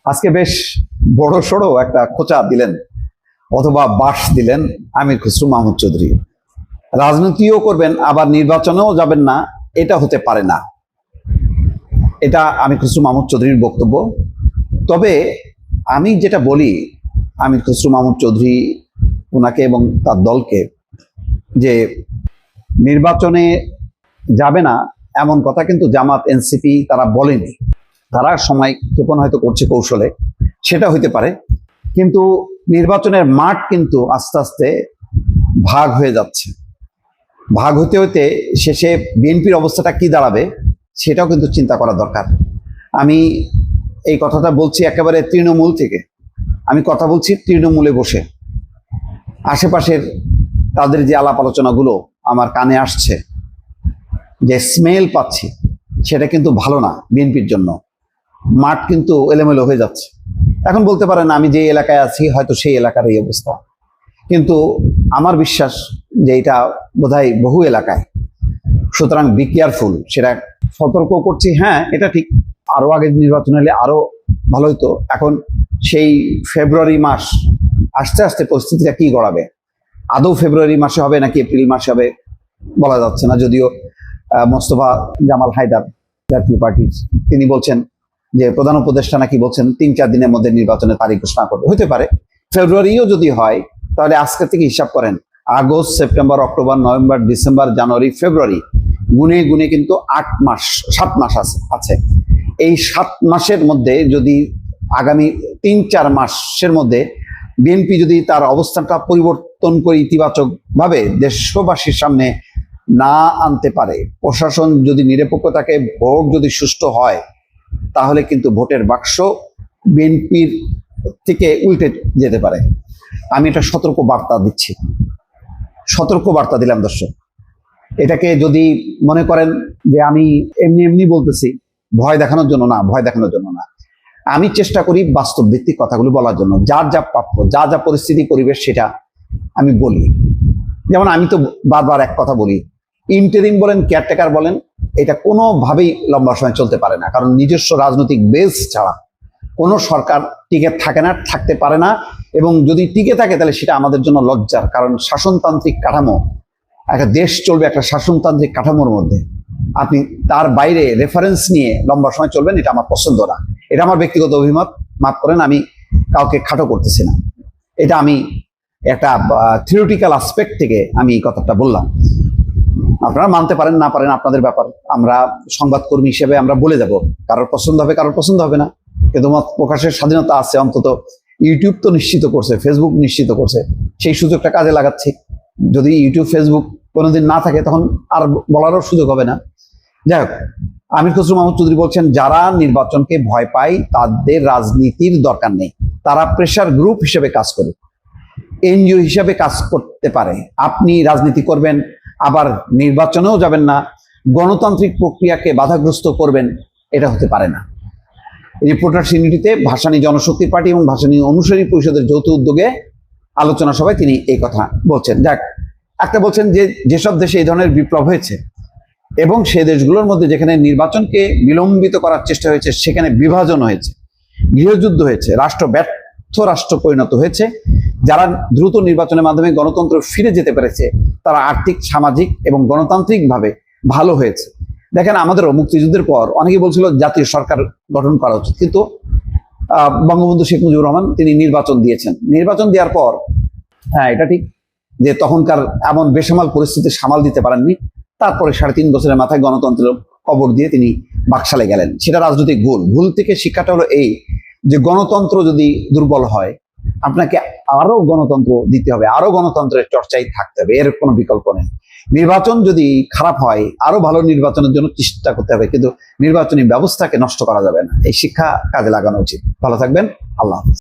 আজকে বেশ বড় সড়ো একটা খোঁচা দিলেন অথবা বাঁশ দিলেন আমির খসরু মাহমুদ চৌধুরী। রাজনীতিও করবেন আবার নির্বাচনেও যাবেন না, এটা হতে পারে না। এটা আমির খসরু মাহমুদ চৌধুরীর বক্তব্য। তবে আমি যেটা বলি, আমির খসরু মাহমুদ চৌধুরী ওনাকে এবং তার দলকে যে নির্বাচনে যাবে না এমন কথা কিন্তু জামাত এনসিপি তারা বলেনি। তারা সময় ক্ষেপণ হয়তো করছে কৌশলে, সেটা হইতে পারে। কিন্তু নির্বাচনের মাঠ কিন্তু আস্তে আস্তে ভাগ হয়ে যাচ্ছে। ভাগ হতে হতে শেষে বিএনপির অবস্থাটা কি দাঁড়াবে সেটাও কিন্তু চিন্তা করা দরকার। আমি এই কথাটা বলছি একেবারে তৃণমূল থেকে। আমি কথা বলছি তৃণমূলে বসে। আশেপাশের তাদের যে আলাপ আলোচনাগুলো আমার কানে আসছে, যে স্মেল পাচ্ছি, সেটা কিন্তু ভালো না বিএনপির জন্য। মাঠ কিন্তু এলোমেলো হয়ে যাচ্ছে। এখন বলতে পারেন আমি যে এলাকায় আছি হয়তো সেই এলাকার এই অবস্থা, কিন্তু আমার বিশ্বাস যে এটা বোধহয় বহু এলাকায়। সুতরাং বি কেয়ারফুল, সেটা সতর্ক করছি। হ্যাঁ, এটা ঠিক, আরো আগে নির্বাচন হলে আরো ভালো হতো। এখন সেই ফেব্রুয়ারি মাস আস্তে আস্তে পরিস্থিতিটা কি গড়াবে, আদৌ ফেব্রুয়ারি মাসে হবে নাকি এপ্রিল মাসে হবে বলা যাচ্ছে না। যদিও মোস্তফা জামাল হায়দার জাতীয় পার্টির তিনি বলছেন যে প্রধান উপদেষ্টা নাকি বলছেন ৩-৪ দিনের মধ্যে নির্বাচনের তারিখ ঘোষণা করবে। হতে পারে ফেব্রুয়ারিও যদি হয়, তাহলে আজকে থেকে হিসাব করেন August, September, October, November, December, January, February, গুনে গুনে কিন্তু 7 মাস আছে। এই 7 মাসের মধ্যে যদি আগামী 3-4 মাসের মধ্যে বিএনপি যদি তার অবস্থানটা পরিবর্তন করে ইতিবাচক ভাবে দেশবাসীর সামনে না আনতে পারে, প্রশাসন যদি নিরপেক্ষ থাকে, ভোট যদি সুষ্ঠু হয়, তাহলে কিন্তু ভোটের বাক্স বিএনপির থেকে উল্টে যেতে পারে। আমি এটা সতর্ক বার্তা দিচ্ছি, সতর্ক বার্তা দিলাম দর্শক। এটাকে যদি মনে করেন যে আমি এমনি এমনি বলতেছি, ভয় দেখানোর জন্য না, ভয় দেখানোর জন্য না। আমি চেষ্টা করি বাস্তব ভিত্তিক কথাগুলো বলার জন্য, যার যা প্রাপ্য, যা যা পরিস্থিতি পরিবেশ সেটা আমি বলি। যেমন আমি তো বারবার এক কথা বলি, ইন্টারিম বলেন, কেয়ারটেকার বলেন, এটা কোনোভাবেই লম্বা সময় চলতে পারে না। কারণ নিজস্ব রাজনৈতিক বেস ছাড়া কোনো সরকার টিকে থাকে না, থাকতে পারে না। এবং যদি টিকে থাকে তাহলে সেটা আমাদের জন্য লজ্জার। কারণ শাসনতান্ত্রিক কাঠামো, একটা দেশ চলবে একটা শাসনতান্ত্রিক কাঠামোর মধ্যে। আপনি তার বাইরে রেফারেন্স নিয়ে লম্বা সময় চলবেন, এটা আমার পছন্দ না। এটা আমার ব্যক্তিগত অভিমত, মাফ করেন, আমি কাউকে খাটো করতেছি না। এটা আমি একটা থিওরিটিক্যাল আসপেক্ট থেকে আমি এই কথাটা বললাম। আপনারা মানতে পারেন না পারেন আপনাদের ব্যাপার। আমরা সংবাদকর্মী হিসেবে আমরা বলে যাব, কারোর পছন্দ হবে কারোর পছন্দ হবে না, কিন্তু মত প্রকাশের স্বাধীনতা আছে। অন্তত ইউটিউব তো নিশ্চিত করছে, ফেসবুক নিশ্চিত করছে, সেই সুযোগটা কাজে লাগাচ্ছি। যদি ইউটিউব ফেসবুক কোনোদিন না থাকে তখন আর বলারও সুযোগ হবে না। যাই হোক, আমির খসরু মাহমুদ চৌধুরী বলছেন যারা নির্বাচনকে ভয় পায় তাদের রাজনীতির দরকার নেই, তারা প্রেসার গ্রুপ হিসেবে কাজ করে, এনজিও হিসেবে কাজ করতে পারে। আপনি রাজনীতি করবেন আবার নির্বাচনেও যাবেন না, গণতান্ত্রিক প্রক্রিয়াকে বাধাগ্রস্ত করবেন, এটা হতে পারে না। রিপোর্টার্স ইউনিটিতে ভাসানী জনশক্তি পার্টি এবং ভাসানী অনুসারী পরিষদের যৌথ উদ্যোগে আলোচনা সভায় তিনি এই কথা বলছেন। যাক, একটা বলছেন যে যেসব দেশে এই ধরনের বিপ্লব হয়েছে এবং সে দেশগুলোর মধ্যে যেখানে নির্বাচনকে বিলম্বিত করার চেষ্টা হয়েছে, সেখানে বিভাজন হয়েছে, গৃহযুদ্ধ হয়েছে, রাষ্ট্র ব্যর্থ রাষ্ট্র পরিণত হয়েছে। যারা দ্রুত নির্বাচনের মাধ্যমে গণতন্ত্র ফিরে যেতে পেরেছে, তারা আর্থিক, সামাজিক এবং গণতান্ত্রিকভাবে ভালো হয়েছে। দেখেন, আমাদেরও মুক্তিযুদ্ধের পর অনেকেই বলছিল জাতীয় সরকার গঠন করা উচিত, কিন্তু বঙ্গবন্ধু শেখ মুজিবুর রহমান তিনি নির্বাচন দিয়েছেন। নির্বাচন দেওয়ার পর, হ্যাঁ এটা ঠিক যে তখনকার এমন বেসামাল পরিস্থিতি সামাল দিতে পারেননি। তারপরে 3.5 বছরের মাথায় গণতন্ত্র কবর দিয়ে তিনি বাকশালে গেলেন। সেটা রাজনৈতিক ভুল। ভুল থেকে শিক্ষাটা হলো এই যে গণতন্ত্র যদি দুর্বল হয়, আপনাকে আরো গণতন্ত্র দিতে হবে, আরো গণতন্ত্রের চর্চায় থাকতে হবে, এর কোনো বিকল্প নেই। নির্বাচন যদি খারাপ হয়, আরো ভালো নির্বাচনের জন্য চেষ্টা করতে হবে, কিন্তু নির্বাচনী ব্যবস্থাকে নষ্ট করা যাবে না। এই শিক্ষা কাজে লাগানো উচিত। ভালো থাকবেন, আল্লাহ হাফেজ।